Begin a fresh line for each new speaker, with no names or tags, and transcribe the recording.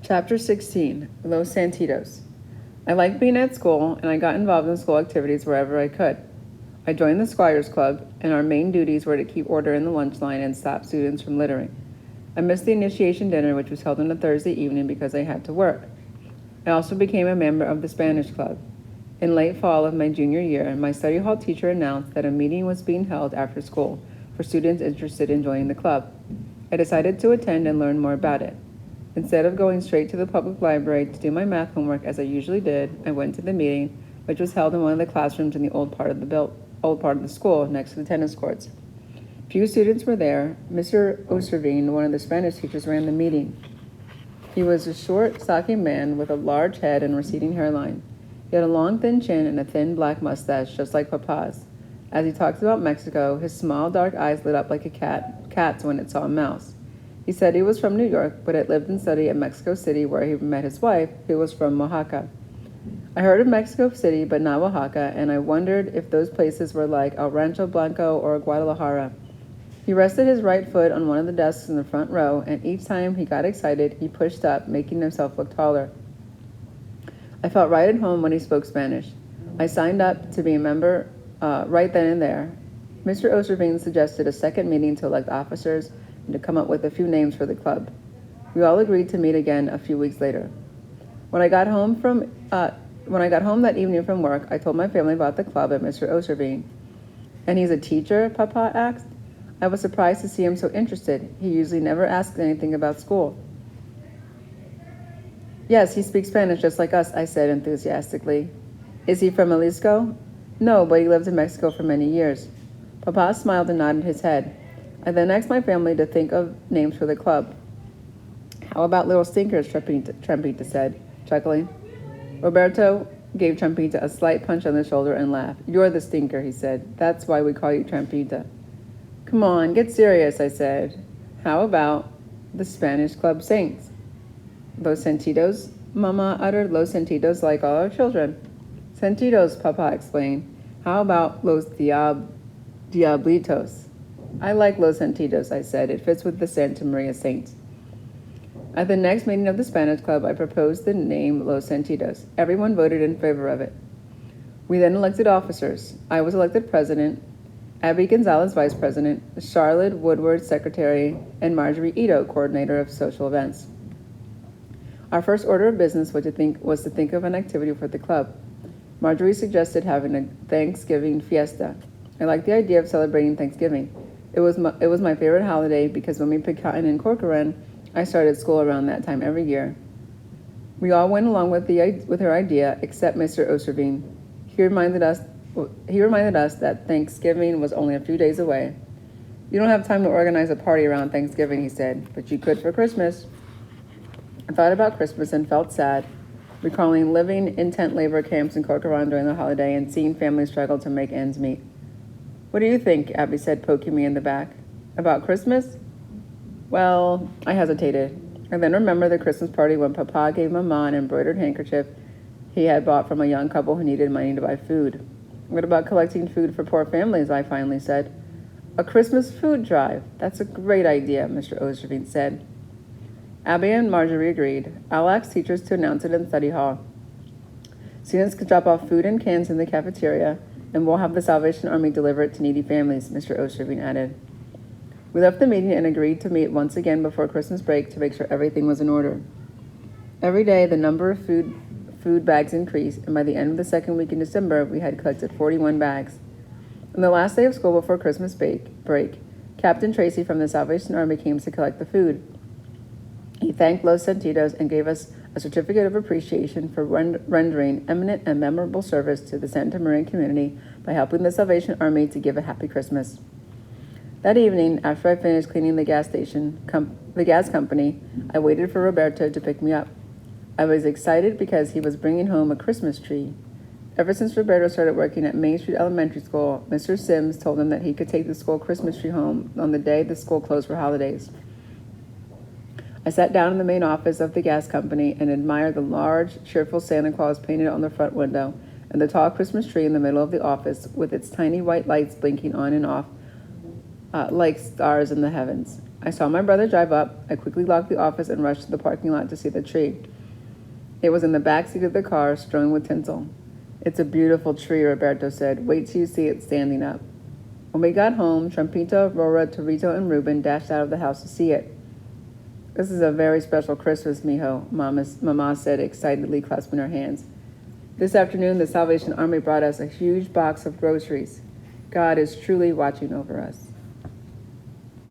Chapter 16, Los Santitos. I liked being at school, and I got involved in school activities wherever I could. I joined the Squires Club, and our main duties were to keep order in the lunch line and stop students from littering. I missed the initiation dinner, which was held on a Thursday evening because I had to work. I also became a member of the Spanish Club. In late fall of my junior year, my study hall teacher announced that a meeting was being held after school for students interested in joining the club. I decided to attend and learn more about it. Instead of going straight to the public library to do my math homework as I usually did, I went to the meeting, which was held in one of the classrooms in the old part of the school next to the tennis courts. Few students were there. Mr. Oservine, one of the Spanish teachers, ran the meeting. He was a short, stocky man with a large head and receding hairline. He had a long, thin chin and a thin black mustache, just like Papa's. As he talked about Mexico, his small, dark eyes lit up like a cat's when it saw a mouse. He said he was from New York, but had lived and studied in Mexico City, where he met his wife, who was from Oaxaca. I heard of Mexico City, but not Oaxaca, and I wondered if those places were like El Rancho Blanco or Guadalajara. He rested his right foot on one of the desks in the front row, and each time he got excited, he pushed up, making himself look taller. I felt right at home when he spoke Spanish. I signed up to be a member right then and there. Mr. Oservine suggested a second meeting to elect officers and to come up with a few names for the club. We all agreed to meet again a few weeks later. When I got home that evening from work, I told my family about the club and Mr. Oservine. "And he's a teacher?" Papa asked. I was surprised to see him so interested. He usually never asked anything about school. "Yes, he speaks Spanish just like us," I said enthusiastically. "Is he from Jalisco?" "No, but he lived in Mexico for many years." Papa smiled and nodded his head. I then asked my family to think of names for the club. "How about little stinkers?" Trampita said, chuckling. Roberto gave Trampita a slight punch on the shoulder and laughed. "You're the stinker," he said. "That's why we call you Trampita." "Come on, get serious," I said. "How about the Spanish Club Saints?" "Los Santitos," Mama uttered. "Los Santitos, like all our children." "Santitos," Papa explained. "How about Los Diablitos?" "I like Los Santitos," I said. "It fits with the Santa Maria Saints." At the next meeting of the Spanish Club, I proposed the name Los Santitos. Everyone voted in favor of it. We then elected officers. I was elected president, Abby Gonzalez vice president, Charlotte Woodward secretary, and Marjorie Ito coordinator of social events. Our first order of business was to think of an activity for the club. Marjorie suggested having a Thanksgiving fiesta. I liked the idea of celebrating Thanksgiving. It was my favorite holiday because when we picked cotton in Corcoran, I started school around that time every year. We all went along with her idea, except Mr. Oservine. He reminded us that Thanksgiving was only a few days away. "You don't have time to organize a party around Thanksgiving," he said, "but you could for Christmas." I thought about Christmas and felt sad, recalling living in tent labor camps in Corcoran during the holiday and seeing families struggle to make ends meet. "What do you think?" Abby said, poking me in the back. "About Christmas?" Well, I hesitated. I then remembered the Christmas party when Papa gave Mama an embroidered handkerchief he had bought from a young couple who needed money to buy food. "What about collecting food for poor families?" I finally said. "A Christmas food drive. That's a great idea," Mr. Oservine said. Abby and Marjorie agreed. "I'll ask teachers to announce it in study hall. Students could drop off food and cans in the cafeteria, and we'll have the Salvation Army deliver it to needy families," Mr. Oservine added. We left the meeting and agreed to meet once again before Christmas break to make sure everything was in order. Every day, the number of food bags increased, and by the end of the second week in December, we had collected 41 bags. On the last day of school before Christmas break, Captain Tracy from the Salvation Army came to collect the food. He thanked Los Santitos and gave us a certificate of appreciation for rendering eminent and memorable service to the Santa Maria community by helping the Salvation Army to give a happy Christmas. That evening, after I finished cleaning the gas company, I waited for Roberto to pick me up. I was excited because he was bringing home a Christmas tree. Ever since Roberto started working at Main Street Elementary School, Mr. Sims told him that he could take the school Christmas tree home on the day the school closed for holidays. I sat down in the main office of the gas company and admired the large, cheerful Santa Claus painted on the front window and the tall Christmas tree in the middle of the office with its tiny white lights blinking on and off like stars in the heavens. I saw my brother drive up. I quickly locked the office and rushed to the parking lot to see the tree. It was in the back seat of the car, strewn with tinsel. It's a beautiful tree, Roberto said. Wait till you see it standing up. When we got home, Trampito, Rora, Torito, and Ruben dashed out of the house to see it. This is a very special Christmas, mijo, Mama said excitedly, clasping her hands. This afternoon, the Salvation Army brought us a huge box of groceries. God is truly watching over us.